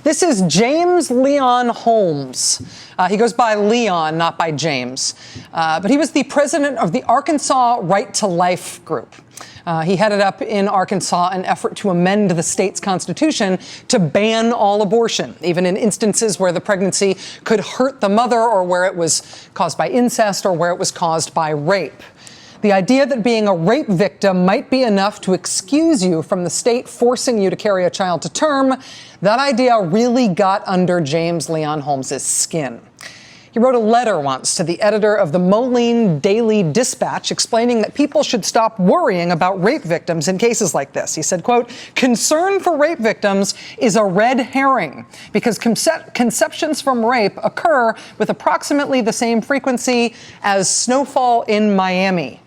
This is James Leon Holmes. He goes by Leon, not by James. But he was the president of the Arkansas Right to Life group. He headed up in Arkansas an effort to amend the state's constitution to ban all abortion, even in instances where the pregnancy could hurt the mother or where it was caused by incest or where it was caused by rape. The idea that being a rape victim might be enough to excuse you from the state forcing you to carry a child to term, that idea really got under James Leon Holmes' skin. He wrote a letter once to the editor of the Moline Daily Dispatch explaining that people should stop worrying about rape victims in cases like this. He said, quote, "Concern for rape victims is a red herring because conceptions from rape occur with approximately the same frequency as snowfall in Miami."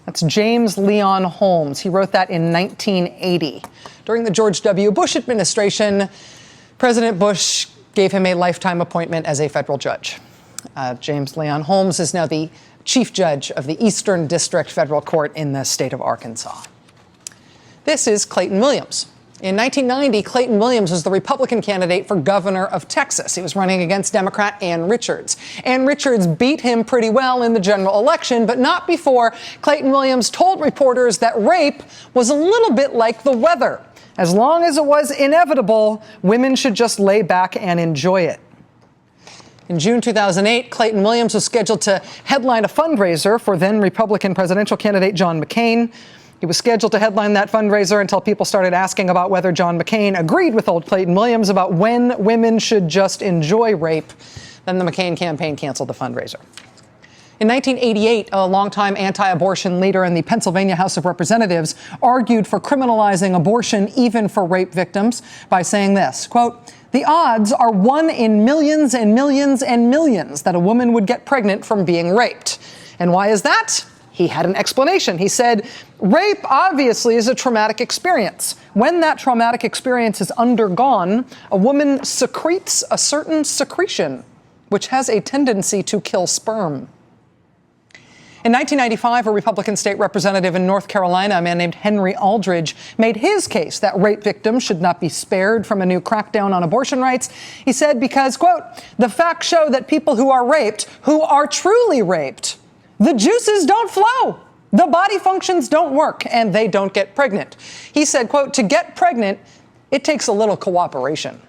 That's James Leon Holmes. He wrote that in 1980. During the George W. Bush administration, President Bush gave him a lifetime appointment as a federal judge. James Leon Holmes is now the chief judge of the Eastern District Federal Court in the state of Arkansas. This is Clayton Williams. In 1990, Clayton Williams was the Republican candidate for governor of Texas. He was running against Democrat Ann Richards. Ann Richards beat him pretty well in the general election, but not before Clayton Williams told reporters that rape was a little bit like the weather. As long as it was inevitable, women should just lay back and enjoy it. In June 2008, Clayton Williams was scheduled to headline a fundraiser for then Republican presidential candidate John McCain. He was scheduled to headline that fundraiser until people started asking about whether John McCain agreed with old Clayton Williams about when women should just enjoy rape. Then the McCain campaign canceled the fundraiser. In 1988, a longtime anti-abortion leader in the Pennsylvania House of Representatives argued for criminalizing abortion even for rape victims by saying this, quote, "The odds are 1 in millions and millions and millions that a woman would get pregnant from being raped. And why is that?" He had an explanation. He said, "Rape obviously is a traumatic experience. When that traumatic experience is undergone, a woman secretes a certain secretion, which has a tendency to kill sperm." In 1995, a Republican state representative in North Carolina, a man named Henry Aldridge, made his case that rape victims should not be spared from a new crackdown on abortion rights. He said because, quote, "The facts show that people who are raped, who are truly raped, the juices don't flow, the body functions don't work, and they don't get pregnant." He said, quote, "To get pregnant, it takes a little cooperation."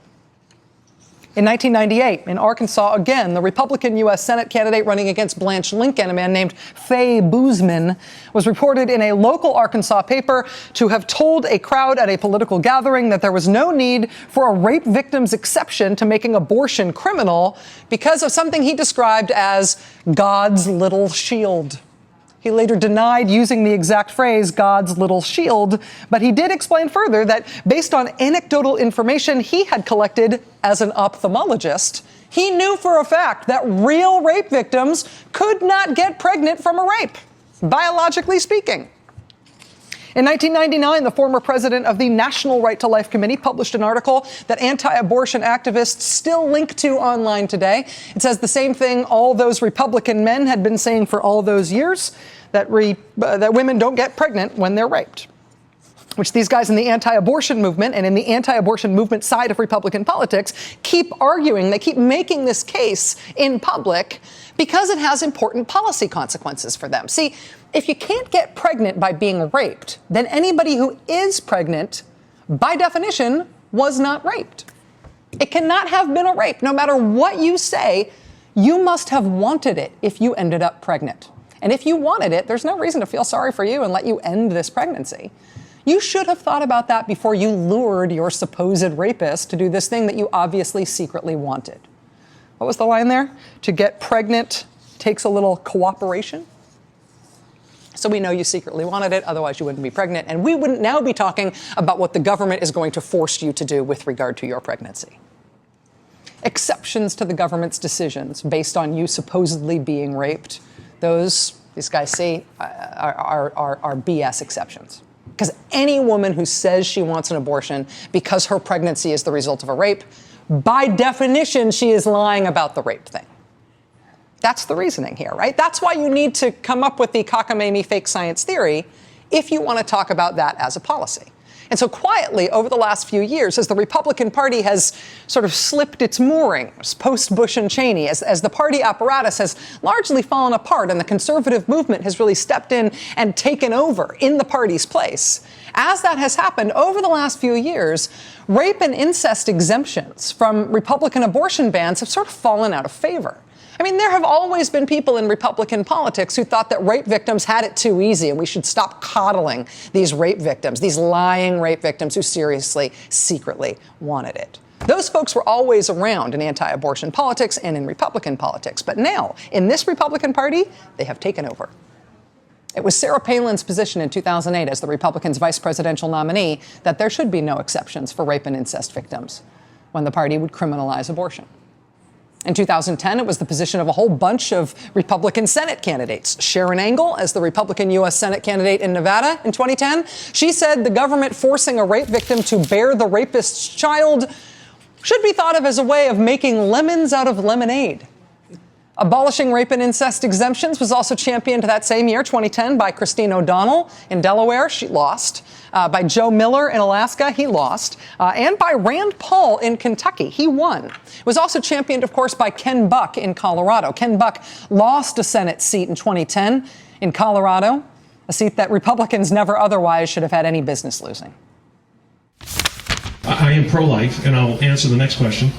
In 1998, in Arkansas, again, the Republican U.S. Senate candidate running against Blanche Lincoln, a man named Faye Boozman, was reported in a local Arkansas paper to have told a crowd at a political gathering that there was no need for a rape victim's exception to making abortion criminal because of something he described as God's little shield. He later denied using the exact phrase, God's little shield, but he did explain further that based on anecdotal information he had collected as an ophthalmologist, he knew for a fact that real rape victims could not get pregnant from a rape, biologically speaking. In 1999, the former president of the National Right to Life Committee published an article that anti-abortion activists still link to online today. It says the same thing all those Republican men had been saying for all those years, that women don't get pregnant when they're raped, which these guys in the anti-abortion movement and in the anti-abortion movement side of Republican politics keep arguing. They keep making this case in public because it has important policy consequences for them. See, if you can't get pregnant by being raped, then anybody who is pregnant, by definition, was not raped. It cannot have been a rape. No matter what you say, you must have wanted it if you ended up pregnant. And if you wanted it, there's no reason to feel sorry for you and let you end this pregnancy. You should have thought about that before you lured your supposed rapist to do this thing that you obviously secretly wanted. What was the line there? To get pregnant takes a little cooperation. So we know you secretly wanted it, otherwise you wouldn't be pregnant. And we wouldn't now be talking about what the government is going to force you to do with regard to your pregnancy. Exceptions to the government's decisions based on you supposedly being raped, these guys say, are BS exceptions. Because any woman who says she wants an abortion because her pregnancy is the result of a rape, by definition, she is lying about the rape thing. That's the reasoning here, right? That's why you need to come up with the cockamamie fake science theory if you want to talk about that as a policy. And so quietly over the last few years, as the Republican Party has sort of slipped its moorings post-Bush and Cheney, as the party apparatus has largely fallen apart and the conservative movement has really stepped in and taken over in the party's place, as that has happened over the last few years, rape and incest exemptions from Republican abortion bans have sort of fallen out of favor. I mean, there have always been people in Republican politics who thought that rape victims had it too easy and we should stop coddling these rape victims, these lying rape victims who seriously, secretly wanted it. Those folks were always around in anti-abortion politics and in Republican politics. But now, in this Republican Party, they have taken over. It was Sarah Palin's position in 2008 as the Republicans' vice presidential nominee that there should be no exceptions for rape and incest victims when the party would criminalize abortion. In 2010, it was the position of a whole bunch of Republican Senate candidates. Sharon Angle, as the Republican U.S. Senate candidate in Nevada in 2010, she said the government forcing a rape victim to bear the rapist's child should be thought of as a way of making lemons out of lemonade. Abolishing rape and incest exemptions was also championed that same year, 2010, by Christine O'Donnell in Delaware. She lost. By Joe Miller in Alaska. He lost. And by Rand Paul in Kentucky. He won. It was also championed, of course, by Ken Buck in Colorado. Ken Buck lost a Senate seat in 2010 in Colorado, a seat that Republicans never otherwise should have had any business losing. I am pro-life, and I'll answer the next question.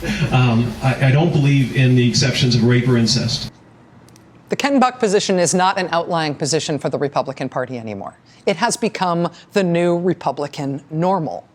I don't believe in the exceptions of rape or incest. The Ken Buck position is not an outlying position for the Republican Party anymore. It has become the new Republican normal.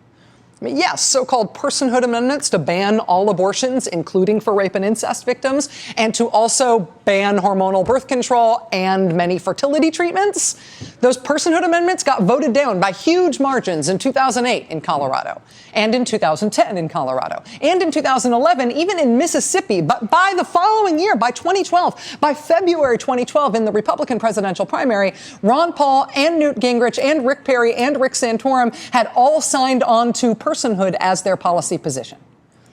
I mean, yes, so-called personhood amendments to ban all abortions, including for rape and incest victims, and to also ban hormonal birth control and many fertility treatments. Those personhood amendments got voted down by huge margins in 2008 in Colorado, and in 2010 in Colorado, and in 2011, even in Mississippi. But by the following year, by 2012, by February 2012, in the Republican presidential primary, Ron Paul and Newt Gingrich and Rick Perry and Rick Santorum had all signed on to personhood as their policy position.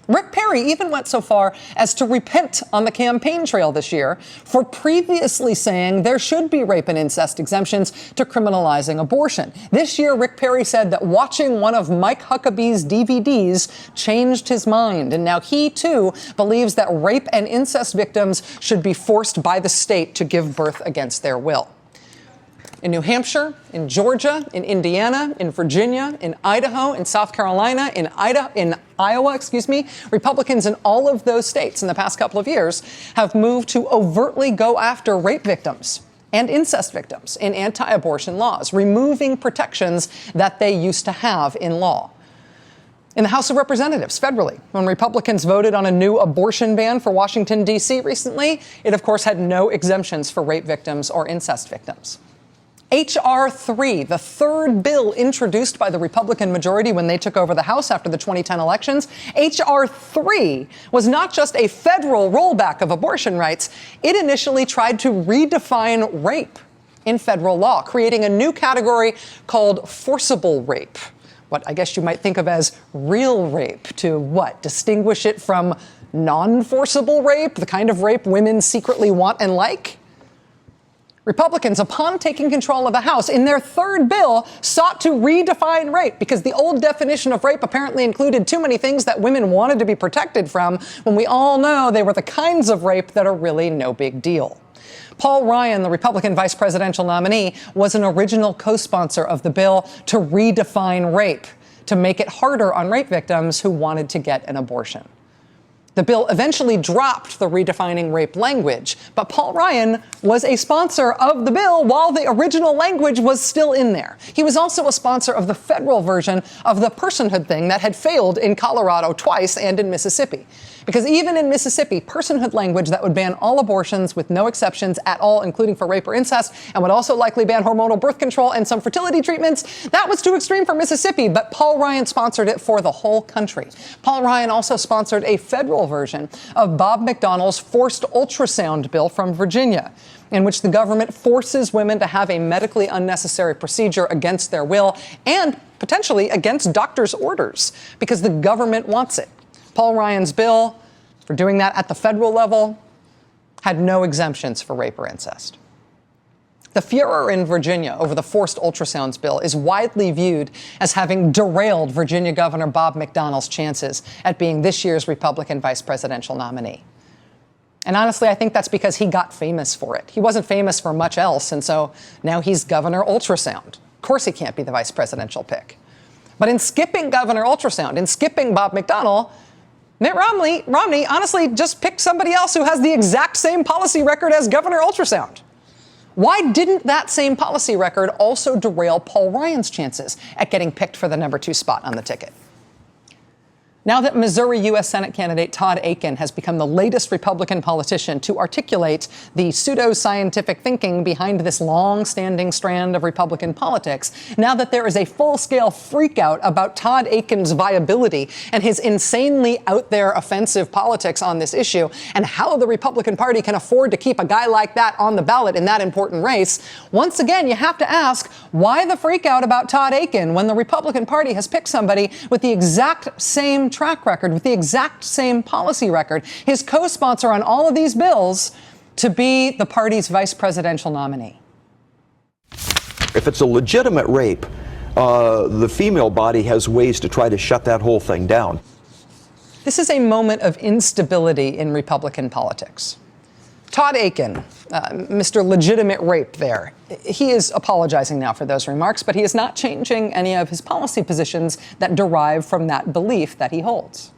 Rick Perry even went so far as to repent on the campaign trail this year for previously saying there should be rape and incest exemptions to criminalizing abortion. This year, Rick Perry said that watching one of Mike Huckabee's DVDs changed his mind. And now he, too, believes that rape and incest victims should be forced by the state to give birth against their will. In New Hampshire, in Georgia, in Indiana, in Virginia, in Idaho, in South Carolina, in Iowa, Republicans in all of those states in the past couple of years have moved to overtly go after rape victims and incest victims in anti-abortion laws, removing protections that they used to have in law. In the House of Representatives, federally, when Republicans voted on a new abortion ban for Washington, D.C. recently, it, of course, had no exemptions for rape victims or incest victims. H.R. 3, the third bill introduced by the Republican majority when they took over the House after the 2010 elections, H.R. 3 was not just a federal rollback of abortion rights. It initially tried to redefine rape in federal law, creating a new category called forcible rape. What I guess you might think of as real rape, to what? Distinguish it from non-forcible rape, the kind of rape women secretly want and like? Republicans, upon taking control of the House, in their third bill, sought to redefine rape because the old definition of rape apparently included too many things that women wanted to be protected from, when we all know they were the kinds of rape that are really no big deal. Paul Ryan, the Republican vice presidential nominee, was an original co-sponsor of the bill to redefine rape, to make it harder on rape victims who wanted to get an abortion. The bill eventually dropped the redefining rape language, but Paul Ryan was a sponsor of the bill while the original language was still in there. He was also a sponsor of the federal version of the personhood thing that had failed in Colorado twice and in Mississippi. Because even in Mississippi, personhood language that would ban all abortions with no exceptions at all, including for rape or incest, and would also likely ban hormonal birth control and some fertility treatments, that was too extreme for Mississippi, but Paul Ryan sponsored it for the whole country. Paul Ryan also sponsored a federal version of Bob McDonnell's forced ultrasound bill from Virginia, in which the government forces women to have a medically unnecessary procedure against their will and potentially against doctors' orders because the government wants it. Paul Ryan's bill for doing that at the federal level had no exemptions for rape or incest. The furor in Virginia over the forced ultrasounds bill is widely viewed as having derailed Virginia Governor Bob McDonnell's chances at being this year's Republican vice presidential nominee. And honestly, I think that's because he got famous for it. He wasn't famous for much else, and so now he's Governor Ultrasound. Of course he can't be the vice presidential pick. But in skipping Governor Ultrasound, in skipping Bob McDonnell, Mitt Romney honestly just picked somebody else who has the exact same policy record as Governor Ultrasound. Why didn't that same policy record also derail Paul Ryan's chances at getting picked for the number 2 spot on the ticket? Now that Missouri U.S. Senate candidate Todd Akin has become the latest Republican politician to articulate the pseudo-scientific thinking behind this long-standing strand of Republican politics, now that there is a full-scale freakout about Todd Akin's viability and his insanely out-there offensive politics on this issue, and how the Republican Party can afford to keep a guy like that on the ballot in that important race, once again, you have to ask, why the freakout about Todd Akin when the Republican Party has picked somebody with the exact same track record, with the exact same policy record, his co-sponsor on all of these bills, to be the party's vice presidential nominee? If it's a legitimate rape, the female body has ways to try to shut that whole thing down. This is a moment of instability in Republican politics. Todd Akin, Mr. Legitimate Rape there, he is apologizing now for those remarks, but he is not changing any of his policy positions that derive from that belief that he holds.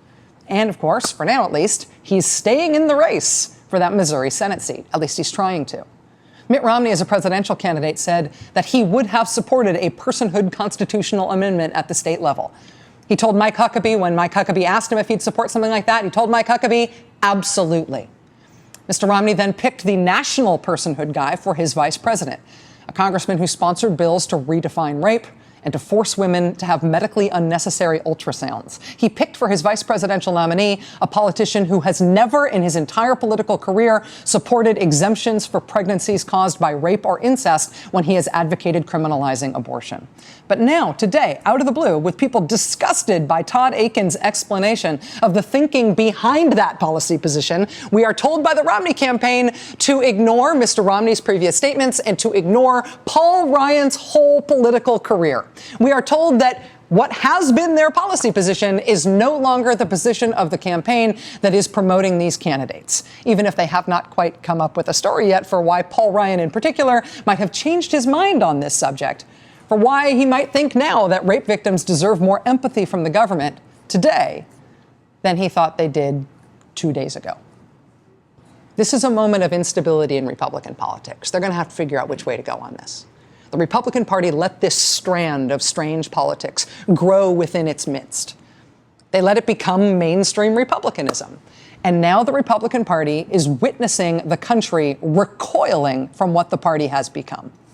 And of course, for now at least, he's staying in the race for that Missouri Senate seat. At least he's trying to. Mitt Romney, as a presidential candidate, said that he would have supported a personhood constitutional amendment at the state level. He told Mike Huckabee, when Mike Huckabee asked him if he'd support something like that, he told Mike Huckabee, absolutely. Mr. Romney then picked the national personhood guy for his vice president, a congressman who sponsored bills to redefine rape and to force women to have medically unnecessary ultrasounds. He picked for his vice presidential nominee a politician who has never in his entire political career supported exemptions for pregnancies caused by rape or incest when he has advocated criminalizing abortion. But now, today, out of the blue, with people disgusted by Todd Akin's explanation of the thinking behind that policy position, we are told by the Romney campaign to ignore Mr. Romney's previous statements and to ignore Paul Ryan's whole political career. We are told that what has been their policy position is no longer the position of the campaign that is promoting these candidates, even if they have not quite come up with a story yet for why Paul Ryan in particular might have changed his mind on this subject, for why he might think now that rape victims deserve more empathy from the government today than he thought they did 2 days ago. This is a moment of instability in Republican politics. They're going to have to figure out which way to go on this. The Republican Party let this strand of strange politics grow within its midst. They let it become mainstream Republicanism. And now the Republican Party is witnessing the country recoiling from what the party has become.